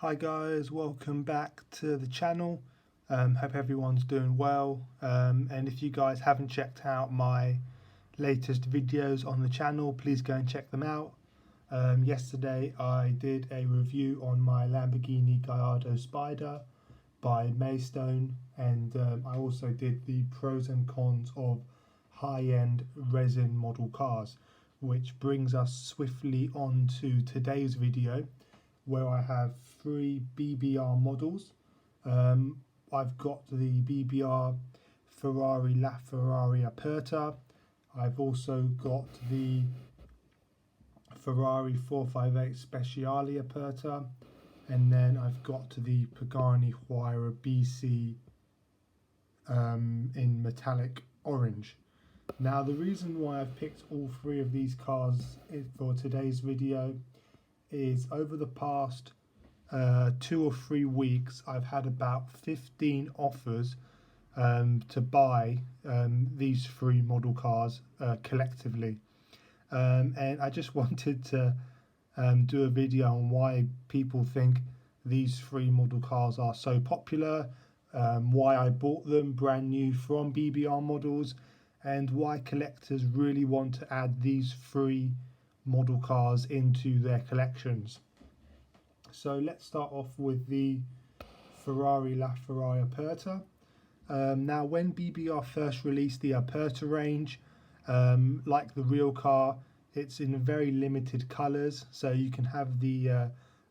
Hi guys, welcome back to the channel. Hope everyone's doing well, and if you guys haven't checked out my latest videos on the channel, please go and check them out. Yesterday I did a review on my Lamborghini Gallardo Spider by Maystone, and I also did the pros and cons of high-end resin model cars, which brings us swiftly on to today's video, where I have three BBR models. I've got the BBR Ferrari LaFerrari Aperta. I've also got the Ferrari 458 Speciali Aperta, and then I've got the Pagani Huayra BC in metallic orange. Now, the reason why I've picked all three of these cars for today's video is over the past 2 or 3 weeks I've had about 15 offers to buy these three model cars collectively, and I just wanted to do a video on why people think these three model cars are so popular, why I bought them brand new from BBR models, and why collectors really want to add these three model cars into their collections. So let's start off with the Ferrari LaFerrari Aperta. Now, when BBR first released the Aperta range, like the real car, it's in very limited colours. So you can have the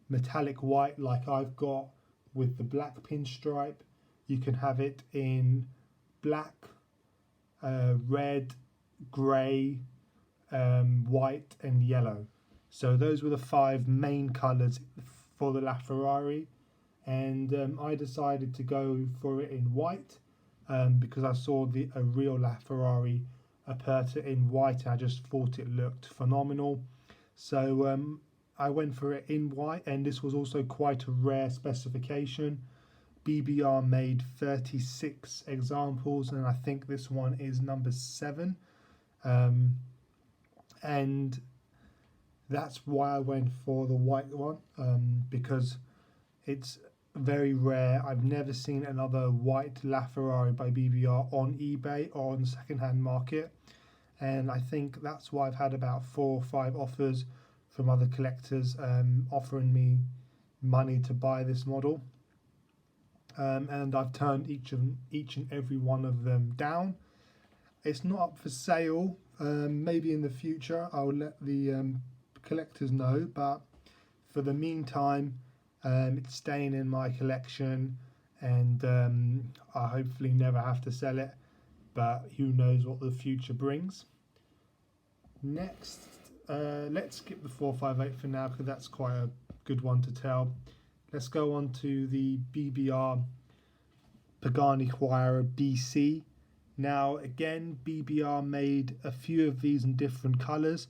metallic white like I've got with the black pinstripe. You can have it in black, red, grey, white and yellow. So those were the 5 main colours for the LaFerrari, and I decided to go for it in white because I saw a real LaFerrari Aperta in white. I just thought it looked phenomenal, so I went for it in white, and this was also quite a rare specification. BBR made 36 examples, and I think this one is number 7. And that's why I went for the white one, because it's very rare. I've never seen another white LaFerrari by BBR on eBay or on the second-hand market, and I think that's why I've had about 4 or 5 offers from other collectors offering me money to buy this model, and I've turned each and every one of them down. It's not up for sale. Maybe in the future I'll let the collectors know, but for the meantime it's staying in my collection, and I hopefully never have to sell it, but who knows what the future brings. Next, let's skip the 458 for now because that's quite a good one to tell. Let's go on to the BBR Pagani Huayra BC. Now again, BBR made a few of these in different colours.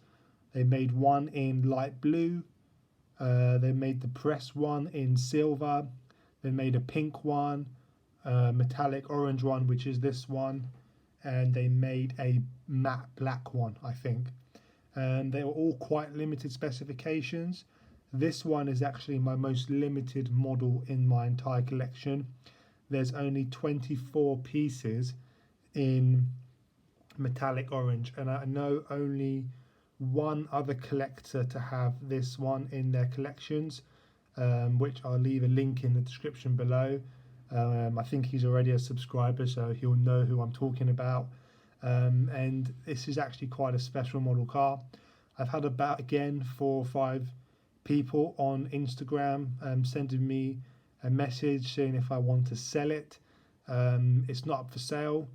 They made one in light blue, they made the press one in silver, they made a pink one, metallic orange one, which is this one, and they made a matte black one, I think. And they were all quite limited specifications. This one is actually my most limited model in my entire collection. There's only 24 pieces in metallic orange, and I know only one other collector to have this one in their collections, which I'll leave a link in the description below. I think he's already a subscriber, so he'll know who I'm talking about, and this is actually quite a special model car. I've had about, again, 4 or 5 people on Instagram sending me a message saying if I want to sell it. It's not up for sale,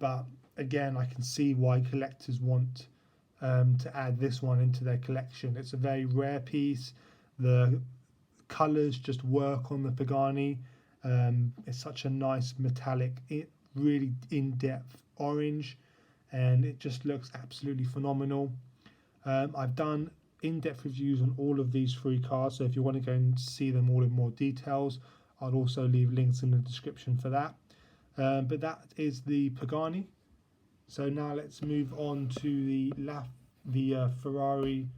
but again, I can see why collectors want to add this one into their collection. It's a very rare piece. The colours just work on the Pagani. It's such a nice metallic, really in-depth orange, and it just looks absolutely phenomenal. I've done in-depth reviews on all of these 3 cars, so if you want to go and see them all in more details, I'll also leave links in the description for that. But that is the Pagani. So now let's move on to the Ferrari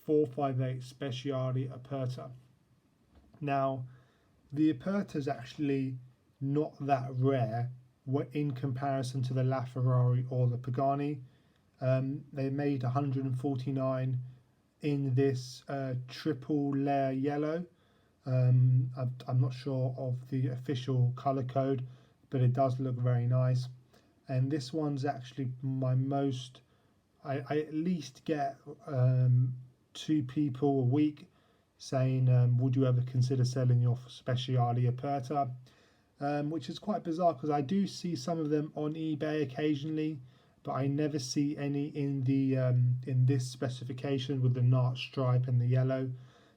458 Speciali Aperta. Now, the Aperta is actually not that rare in comparison to the LaFerrari or the Pagani. They made 149 in this triple layer yellow. I'm not sure of the official color code, but it does look very nice. And this one's actually my most, I at least get 2 people a week saying, would you ever consider selling your Speciali Aperta? Which is quite bizarre because I do see some of them on eBay occasionally, but I never see any in the in this specification with the Nart stripe and the yellow.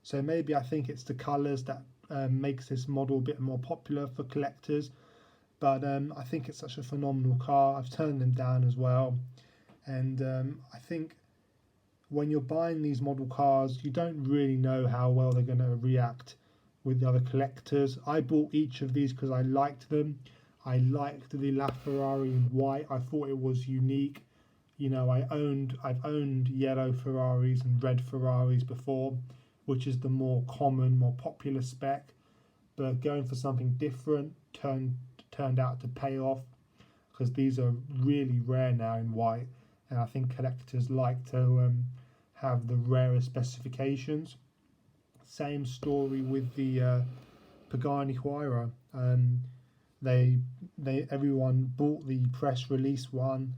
So maybe I think it's the colours that makes this model a bit more popular for collectors. But I think it's such a phenomenal car. I've turned them down as well. And I think when you're buying these model cars, you don't really know how well they're going to react with the other collectors. I bought each of these because I liked them. I liked the LaFerrari in white. I thought it was unique. You know, I've owned yellow Ferraris and red Ferraris before, which is the more common, more popular spec. But going for something different turned out to pay off, because these are really rare now in white, and I think collectors like to have the rarest specifications. Same story with the Pagani Huayra. Everyone bought the press release one,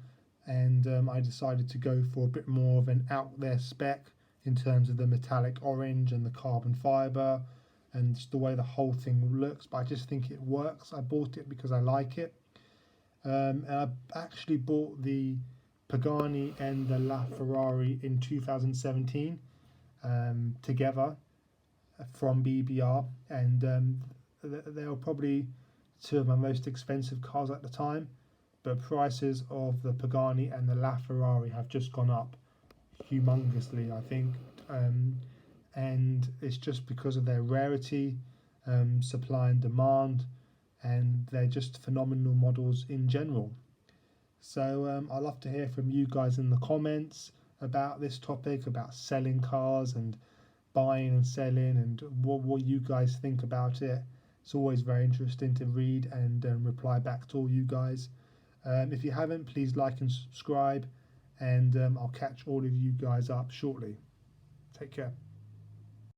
and I decided to go for a bit more of an out there spec in terms of the metallic orange and the carbon fibre and just the way the whole thing looks. But I just think it works. I bought it because I like it. And I actually bought the Pagani and the LaFerrari in 2017 together from BBR, and they were probably 2 of my most expensive cars at the time, but prices of the Pagani and the LaFerrari have just gone up humongously, I think, and it's just because of their rarity, supply and demand, and they're just phenomenal models in general. So I'd love to hear from you guys in the comments about this topic, about selling cars and buying and selling, and what you guys think about it. It's always very interesting to read and reply back to all you guys. If you haven't, please like and subscribe, and I'll catch all of you guys up shortly. Take care.